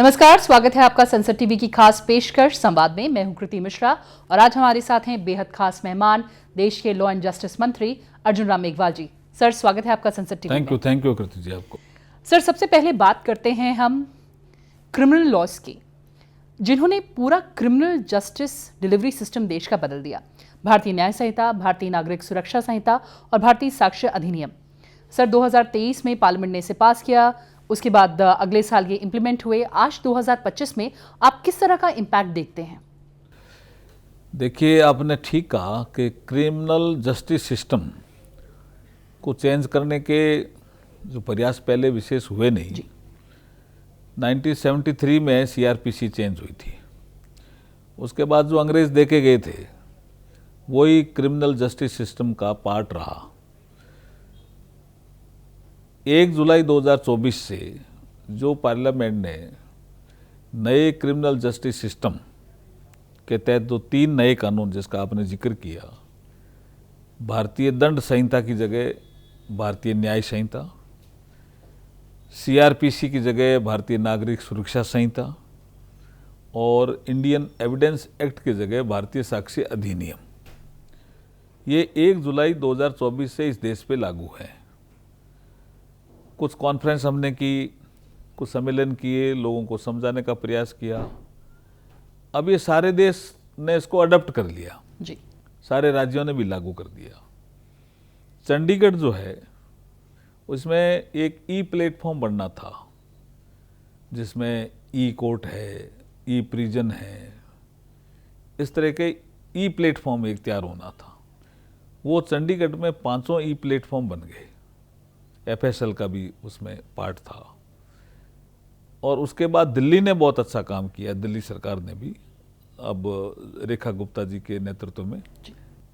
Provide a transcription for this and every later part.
नमस्कार, स्वागत है आपका संसद टीवी की खास पेशकश संवाद में। मैं हूं कृति मिश्रा और आज हमारे साथ हैं बेहद खास मेहमान, देश के लॉ एंड जस्टिस मंत्री अर्जुन राम मेघवाल जी। सर, स्वागत है आपका संसद टीवी में। थैंक यू कृति जी आपको। सर, सबसे पहले बात करते हैं हम क्रिमिनल लॉज की, जिन्होंने पूरा क्रिमिनल जस्टिस डिलीवरी सिस्टम देश का बदल दिया। भारतीय न्याय संहिता, भारतीय नागरिक सुरक्षा संहिता और भारतीय साक्ष्य अधिनियम। सर, 2023 में पार्लियामेंट ने इसे पास किया, उसके बाद अगले साल ये इंप्लीमेंट हुए। आज 2025 में आप किस तरह का इम्पैक्ट देखते हैं? देखिए, आपने ठीक कहा कि क्रिमिनल जस्टिस सिस्टम को चेंज करने के जो प्रयास पहले विशेष हुए नहीं। 1973 में सीआरपीसी चेंज हुई थी। उसके बाद जो अंग्रेज देके गए थे वही क्रिमिनल जस्टिस सिस्टम का पार्ट रहा। 1 जुलाई 2024 से जो पार्लियामेंट ने नए क्रिमिनल जस्टिस सिस्टम के तहत जो 3 नए कानून जिसका आपने जिक्र किया, भारतीय दंड संहिता की जगह भारतीय न्याय संहिता, सीआरपीसी की जगह भारतीय नागरिक सुरक्षा संहिता और इंडियन एविडेंस एक्ट की जगह भारतीय साक्ष्य अधिनियम, ये 1 जुलाई 2024 से इस देश पे लागू है। कुछ कॉन्फ्रेंस हमने की, कुछ सम्मेलन किए, लोगों को समझाने का प्रयास किया। अब ये सारे देश ने इसको अडॉप्ट कर लिया जी। सारे राज्यों ने भी लागू कर दिया। चंडीगढ़ जो है उसमें एक ई प्लेटफॉर्म बनना था, जिसमें ई कोर्ट है, ई प्रिजन है, इस तरह के ई प्लेटफॉर्म एक तैयार होना था। वो चंडीगढ़ में 5 ई प्लेटफॉर्म बन गए। एफएसएल का भी उसमें पार्ट था। और उसके बाद दिल्ली ने बहुत अच्छा काम किया, दिल्ली सरकार ने भी, अब रेखा गुप्ता जी के नेतृत्व में।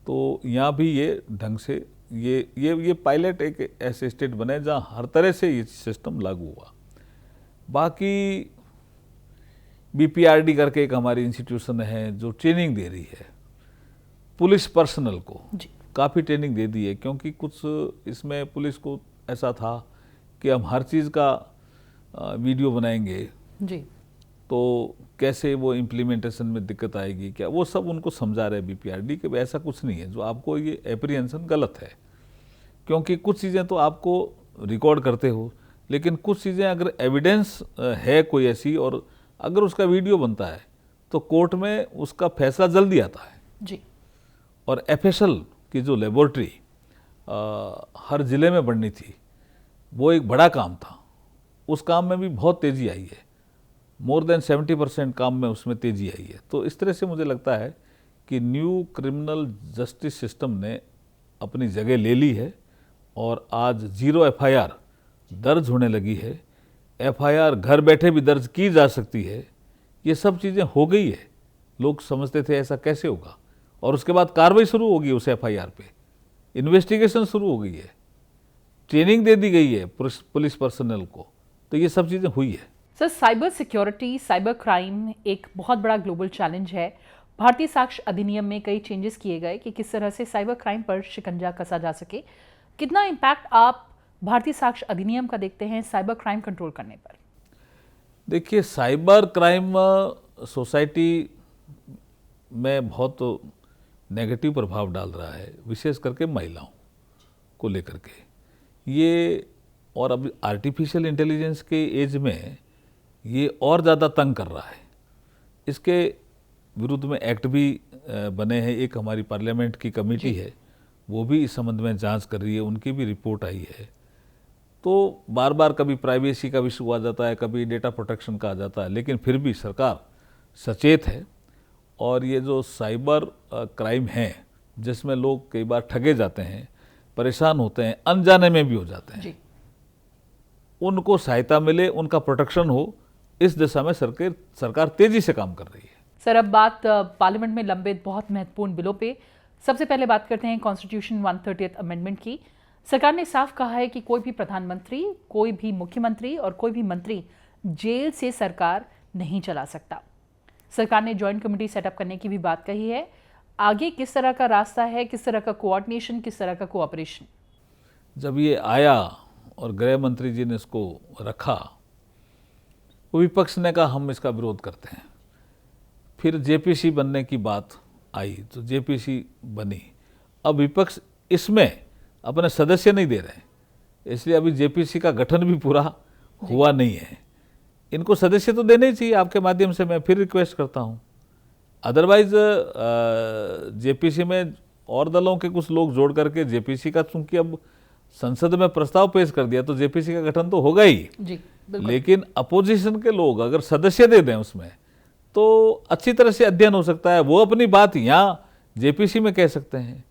तो यहाँ भी ये ढंग से ये पायलट एक ऐसे स्टेट बने जहाँ हर तरह से ये सिस्टम लागू हुआ। बाकी बीपीआरडी करके एक हमारी इंस्टीट्यूशन है जो ट्रेनिंग दे रही है पुलिस पर्सनल को, काफ़ी ट्रेनिंग दे दी है, क्योंकि कुछ इसमें पुलिस को ऐसा था कि हम हर चीज़ का वीडियो बनाएंगे जी, तो कैसे वो इम्प्लीमेंटेशन में दिक्कत आएगी, क्या, वो सब उनको समझा रहे बीपीआरडी कि ऐसा कुछ नहीं है। जो आपको ये एप्रीहेंशन गलत है, क्योंकि कुछ चीज़ें तो आपको रिकॉर्ड करते हो, लेकिन कुछ चीज़ें अगर एविडेंस है कोई ऐसी और अगर उसका वीडियो बनता है तो कोर्ट में उसका फैसला जल्दी आता है जी। और एफएसएल की जो लेबोरेटरी हर ज़िले में बननी थी, वो एक बड़ा काम था। उस काम में भी बहुत तेज़ी आई है, मोर देन 70% काम में उसमें तेज़ी आई है। तो इस तरह से मुझे लगता है कि न्यू क्रिमिनल जस्टिस सिस्टम ने अपनी जगह ले ली है और आज 0 एफआईआर दर्ज होने लगी है। एफआईआर घर बैठे भी दर्ज की जा सकती है। ये सब चीज़ें हो गई है। लोग समझते थे ऐसा कैसे होगा, और उसके बाद कार्रवाई शुरू होगी उस एफआईआर पे, इन्वेस्टिगेशन शुरू हो गई है, ट्रेनिंग दे दी गई है पुलिस पर्सनल को। तो ये सब चीज़ें हुई है। Sir, cyber security, cyber crime एक बहुत बड़ा ग्लोबल चैलेंज है। भारतीय साक्ष्य अधिनियम में कई चेंजेस किए गए कि किस तरह से साइबर क्राइम पर शिकंजा कसा जा सके। कितना इम्पैक्ट आप भारतीय साक्ष्य अधिनियम का देखते हैं साइबर क्राइम कंट्रोल करने पर? देखिए, साइबर क्राइम सोसाइटी में बहुत नेगेटिव प्रभाव डाल रहा है, विशेष करके महिलाओं को लेकर के ये। और अब आर्टिफिशियल इंटेलिजेंस के एज में ये और ज़्यादा तंग कर रहा है। इसके विरुद्ध में एक्ट भी बने हैं। एक हमारी पार्लियामेंट की कमेटी है, वो भी इस संबंध में जांच कर रही है, उनकी भी रिपोर्ट आई है। तो बार बार कभी प्राइवेसी का इशू आ जाता है, कभी डेटा प्रोटेक्शन का आ जाता है, लेकिन फिर भी सरकार सचेत है। और ये जो साइबर क्राइम है, जिसमें लोग कई बार ठगे जाते हैं, परेशान होते हैं, अनजाने में भी हो जाते हैं, उनको सहायता मिले, उनका प्रोटेक्शन हो, इस दिशा में सरकार तेजी से काम कर रही है। सर, अब बात पार्लियामेंट में लंबित बहुत महत्वपूर्ण बिलों पे। सबसे पहले बात करते हैं कॉन्स्टिट्यूशन 130th अमेंडमेंट की। सरकार ने साफ कहा है कि कोई भी प्रधानमंत्री, कोई भी मुख्यमंत्री और कोई भी मंत्री जेल से सरकार नहीं चला सकता। सरकार ने ज्वाइंट कमेटी सेटअप करने की भी बात कही है। आगे किस तरह का रास्ता है, किस तरह का कोऑर्डिनेशन, किस तरह का कोऑपरेशन? जब ये आया और गृह मंत्री जी ने इसको रखा, तो विपक्ष ने कहा हम इसका विरोध करते हैं। फिर जेपीसी बनने की बात आई तो जेपीसी बनी। अब विपक्ष इसमें अपने सदस्य नहीं दे रहे, इसलिए अभी जेपीसी का गठन भी पूरा हुआ नहीं है। इनको सदस्य तो देने ही चाहिए। आपके माध्यम से मैं फिर रिक्वेस्ट करता हूँ। अदरवाइज जेपीसी में और दलों के कुछ लोग जोड़ करके जेपीसी का, चूंकि अब संसद में प्रस्ताव पेश कर दिया तो जेपीसी का गठन तो होगा ही जी, लेकिन अपोजिशन के लोग अगर सदस्य दे दें उसमें तो अच्छी तरह से अध्ययन हो सकता है। वो अपनी बात यहाँ जेपीसी में कह सकते हैं।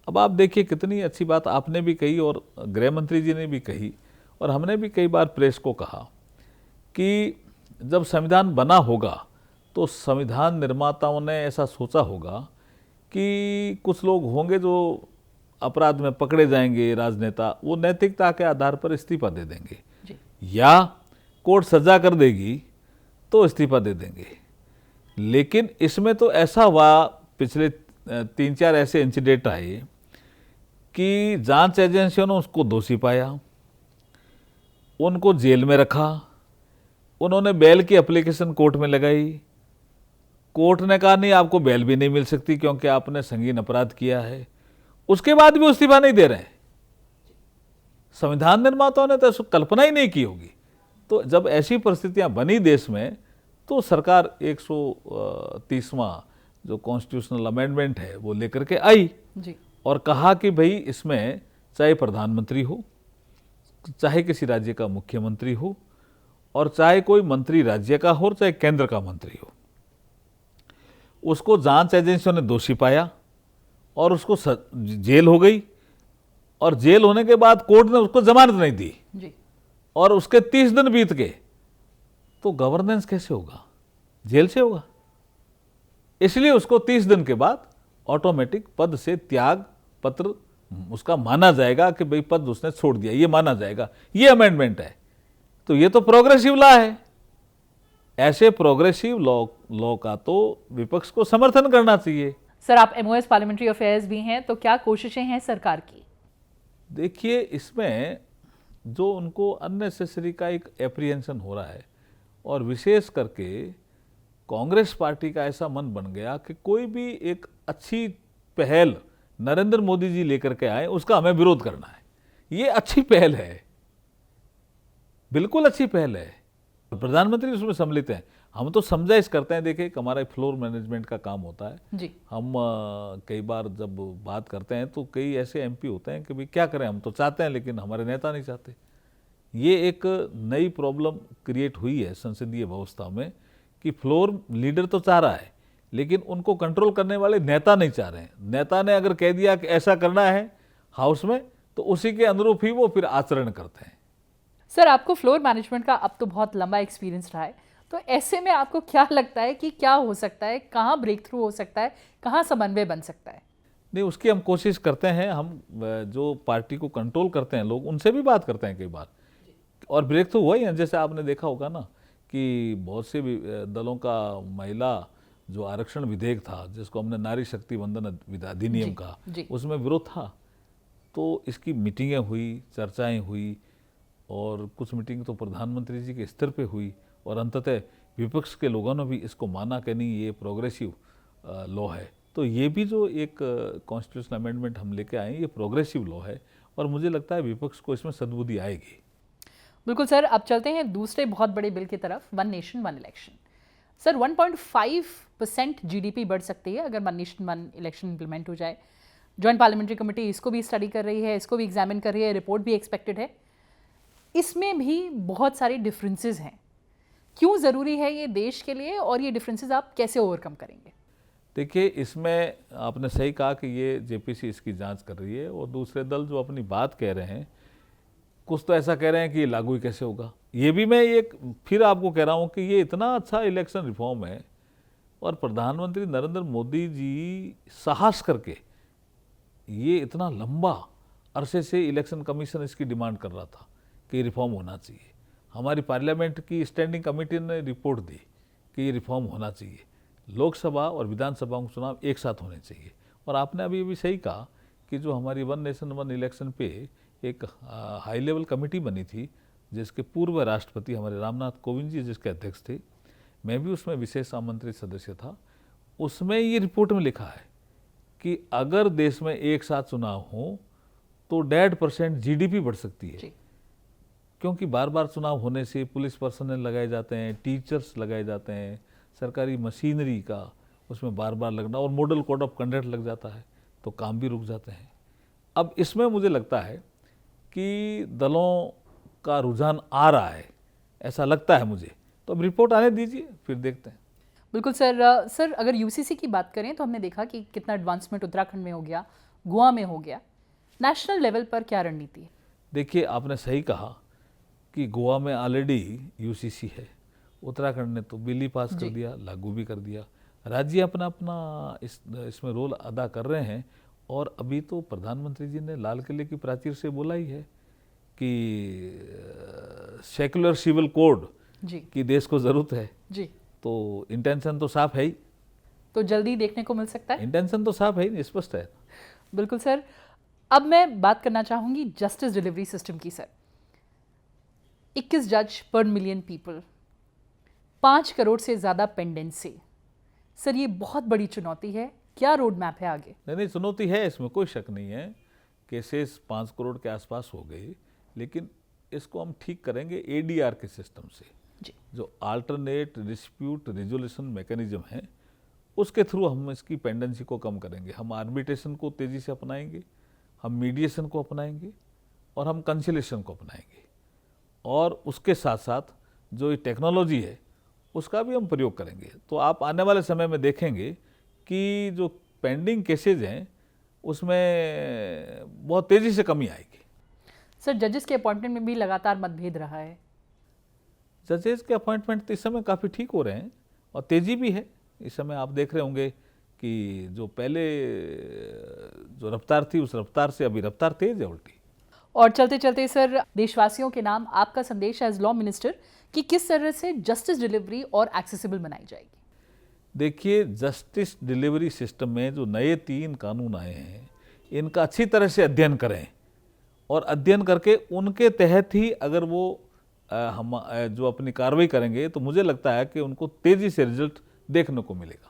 अब आप देखिए कितनी अच्छी बात आपने भी कही और गृह मंत्री जी ने भी कही और हमने भी कई बार प्रेस को कहा कि जब संविधान बना होगा तो संविधान निर्माताओं ने ऐसा सोचा होगा कि कुछ लोग होंगे जो अपराध में पकड़े जाएंगे, राजनेता, वो नैतिकता के आधार पर इस्तीफा दे देंगे जी। या कोर्ट सजा कर देगी तो इस्तीफा दे देंगे। लेकिन इसमें तो ऐसा हुआ, पिछले 3-4 ऐसे इंसिडेंट आए कि जांच एजेंसियों ने उसको दोषी पाया, उनको जेल में रखा, उन्होंने बेल की एप्लीकेशन कोर्ट में लगाई, कोर्ट ने कहा नहीं आपको बेल भी नहीं मिल सकती क्योंकि आपने संगीन अपराध किया है, उसके बाद भी इस्तीफा नहीं दे रहे। संविधान निर्माताओं ने तो इसको कल्पना ही नहीं की होगी। तो जब ऐसी परिस्थितियां बनी देश में तो सरकार 130वां जो कॉन्स्टिट्यूशनल अमेंडमेंट है वो लेकर के आई जी। और कहा कि भाई इसमें चाहे प्रधानमंत्री हो, चाहे किसी राज्य का मुख्यमंत्री हो और चाहे कोई मंत्री राज्य का हो, चाहे केंद्र का मंत्री हो, उसको जांच एजेंसियों ने दोषी पाया और उसको जेल हो गई और जेल होने के बाद कोर्ट ने उसको जमानत नहीं दी जी। और उसके 30 दिन बीत गए तो गवर्नेंस कैसे होगा? जेल से होगा। इसलिए उसको 30 दिन के बाद ऑटोमेटिक पद से त्याग पत्र उसका माना जाएगा कि भाई पद उसने छोड़ दिया, ये माना जाएगा। ये अमेंडमेंट है। तो ये तो प्रोग्रेसिव लॉ है। ऐसे प्रोग्रेसिव लॉ का तो विपक्ष को समर्थन करना चाहिए। सर, आप एमओएस पार्लियामेंट्री अफेयर्स भी हैं, तो क्या कोशिशें हैं सरकार की? देखिए, इसमें जो उनको अननेसेसरी का एक एप्रीहेंशन हो रहा है और विशेष करके कांग्रेस पार्टी का ऐसा मन बन गया कि कोई भी एक अच्छी पहल नरेंद्र मोदी जी लेकर के आए उसका हमें विरोध करना है। ये अच्छी पहल है, बिल्कुल अच्छी पहल है। प्रधानमंत्री उसमें सम्मिलित हैं। हम तो समझाइश करते हैं। देखिए, हमारा फ्लोर मैनेजमेंट का काम होता है जी। हम कई बार जब बात करते हैं तो कई ऐसे एमपी होते हैं कि भाई क्या करें, हम तो चाहते हैं लेकिन हमारे नेता नहीं चाहते। ये एक नई प्रॉब्लम क्रिएट हुई है संसदीय व्यवस्था में कि फ्लोर लीडर तो चाह रहा है लेकिन उनको कंट्रोल करने वाले नेता नहीं चाह रहे हैं। नेता ने अगर कह दिया कि ऐसा करना है हाउस में तो उसी के अनुरूप ही वो फिर आचरण करते हैं। सर, आपको फ्लोर मैनेजमेंट का अब तो बहुत लंबा एक्सपीरियंस रहा है, तो ऐसे में आपको क्या लगता है कि क्या हो सकता है, कहाँ ब्रेक थ्रू हो सकता है, कहाँ समन्वय बन सकता है? नहीं, उसकी हम कोशिश करते हैं। हम जो पार्टी को कंट्रोल करते हैं लोग, उनसे भी बात करते हैं कई बार और ब्रेक थ्रू हुआ ही है। जैसे आपने देखा होगा ना कि बहुत से दलों का महिला जो आरक्षण विधेयक था जिसको हमने नारी शक्ति वंदन अधिनियम का, उसमें विरोध था। तो इसकी मीटिंगें हुई, चर्चाएं हुई और कुछ मीटिंग तो प्रधानमंत्री जी के स्तर पे हुई और अंततः विपक्ष के लोगों ने भी इसको माना कि नहीं ये प्रोग्रेसिव लॉ है। तो ये भी जो एक कॉन्स्टिट्यूशनल अमेंडमेंट हम लेके आए ये प्रोग्रेसिव लॉ है और मुझे लगता है विपक्ष को इसमें सद्बुद्धि आएगी। बिल्कुल सर, अब चलते हैं दूसरे बहुत बड़े बिल की तरफ, one nation one election. Sir, 1.5% GDP बढ़ सकती है अगर one nation one election implement हो जाए। जॉइंट पार्लियामेंट्री कमेटी इसको भी स्टडी कर रही है, इसको भी एग्जामिन कर रही है, रिपोर्ट भी एक्सपेक्टेड है। इसमें भी बहुत सारे डिफरेंसेस हैं। क्यों ज़रूरी है ये देश के लिए और ये डिफरेंसेस आप कैसे ओवरकम करेंगे? देखिए, इसमें आपने सही कहा कि ये जेपीसी इसकी जांच कर रही है और दूसरे दल जो अपनी बात कह रहे हैं कुछ तो ऐसा कह रहे हैं कि ये लागू ही कैसे होगा। ये भी मैं एक फिर आपको कह रहा हूँ कि ये इतना अच्छा इलेक्शन रिफॉर्म है और प्रधानमंत्री नरेंद्र मोदी जी साहस करके ये इतना लंबा अरसे से इलेक्शन कमीशन इसकी डिमांड कर रहा था कि रिफॉर्म होना चाहिए। हमारी पार्लियामेंट की स्टैंडिंग कमेटी ने रिपोर्ट दी कि ये रिफॉर्म होना चाहिए। लोकसभा और विधानसभा के चुनाव एक साथ होने चाहिए। और आपने अभी भी सही कहा कि जो हमारी वन नेशन वन इलेक्शन पे एक हाई लेवल कमेटी बनी थी जिसके पूर्व राष्ट्रपति हमारे रामनाथ कोविंद जी जिसके अध्यक्ष थे, मैं भी उसमें विशेष आमंत्रित सदस्य था। उसमें ये रिपोर्ट में लिखा है कि अगर देश में एक साथ चुनाव हो तो 1.5% जीडीपी बढ़ सकती है, क्योंकि बार बार चुनाव होने से पुलिस पर्सनल लगाए जाते हैं, टीचर्स लगाए जाते हैं, सरकारी मशीनरी का उसमें बार बार लगना और मॉडल कोड ऑफ कंडक्ट लग जाता है, तो काम भी रुक जाते हैं। अब इसमें मुझे लगता है कि दलों का रुझान आ रहा है, ऐसा लगता है मुझे। तो अब रिपोर्ट आने दीजिए, फिर देखते हैं। बिल्कुल सर। सर अगर यूसीसी की बात करें तो हमने देखा कि कितना एडवांसमेंट उत्तराखंड में हो गया, गोवा में हो गया। नेशनल लेवल पर क्या रणनीति है? देखिए, आपने सही कहा कि गोवा में ऑलरेडी यूसीसी है, उत्तराखंड ने तो बिल ही पास कर दिया, लागू भी कर दिया। राज्य अपना अपना इसमें रोल अदा कर रहे हैं। और अभी तो प्रधानमंत्री जी ने लाल किले की प्राचीर से बोला ही है कि सेक्युलर सिविल कोड की देश को जरूरत है जी। तो इंटेंशन तो साफ है ही, तो जल्दी देखने को मिल सकता है। इंटेंशन तो साफ है ही, स्पष्ट है। बिल्कुल सर। अब मैं बात करना चाहूंगी जस्टिस डिलीवरी सिस्टम की। सर 21 जज पर मिलियन पीपल, 5 करोड़ से ज्यादा पेंडेंसी। सर ये बहुत बड़ी चुनौती है, क्या रोड मैप है आगे? नहीं, चुनौती है, इसमें कोई शक नहीं है। केसेस 5 करोड़ के आसपास हो गए, लेकिन इसको हम ठीक करेंगे एडीआर के सिस्टम से जी। जो अल्टरनेट डिस्प्यूट रिजोल्यूशन मैकेनिज्म है, उसके थ्रू हम इसकी पेंडेंसी को कम करेंगे। हम आर्बिट्रेशन को तेजी से अपनाएंगे, हम मीडिएशन को अपनाएंगे और हम कंसिलेशन को अपनाएंगे। और उसके साथ साथ जो ये टेक्नोलॉजी है उसका भी हम प्रयोग करेंगे। तो आप आने वाले समय में देखेंगे कि जो पेंडिंग केसेज हैं उसमें बहुत तेजी से कमी आएगी। सर जजेस के अपॉइंटमेंट में भी लगातार मतभेद रहा है। जजेस के अपॉइंटमेंट तो इस समय काफ़ी ठीक हो रहे हैं और तेजी भी है। इस समय आप देख रहे होंगे कि जो पहले जो रफ्तार थी उस रफ्तार से अभी रफ्तार तेज है उल्टी। और चलते चलते सर देशवासियों के नाम आपका संदेश एज लॉ मिनिस्टर कि किस तरह से जस्टिस डिलीवरी और एक्सेसिबल बनाई जाएगी? देखिए, जस्टिस डिलीवरी सिस्टम में जो नए 3 कानून आए हैं, इनका अच्छी तरह से अध्ययन करें और अध्ययन करके उनके तहत ही अगर वो हम जो अपनी कार्रवाई करेंगे तो मुझे लगता है कि उनको तेजी से रिजल्ट देखने को मिलेगा।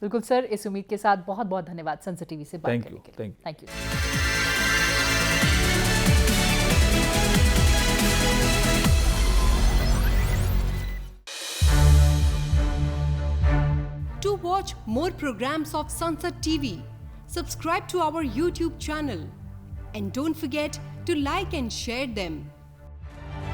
बिल्कुल सर, इस उम्मीद के साथ बहुत बहुत धन्यवाद संसद टीवी से बात करने के लिए। Thank you. To watch more programs of Sansad TV, subscribe to our YouTube channel and don't forget to like and share them.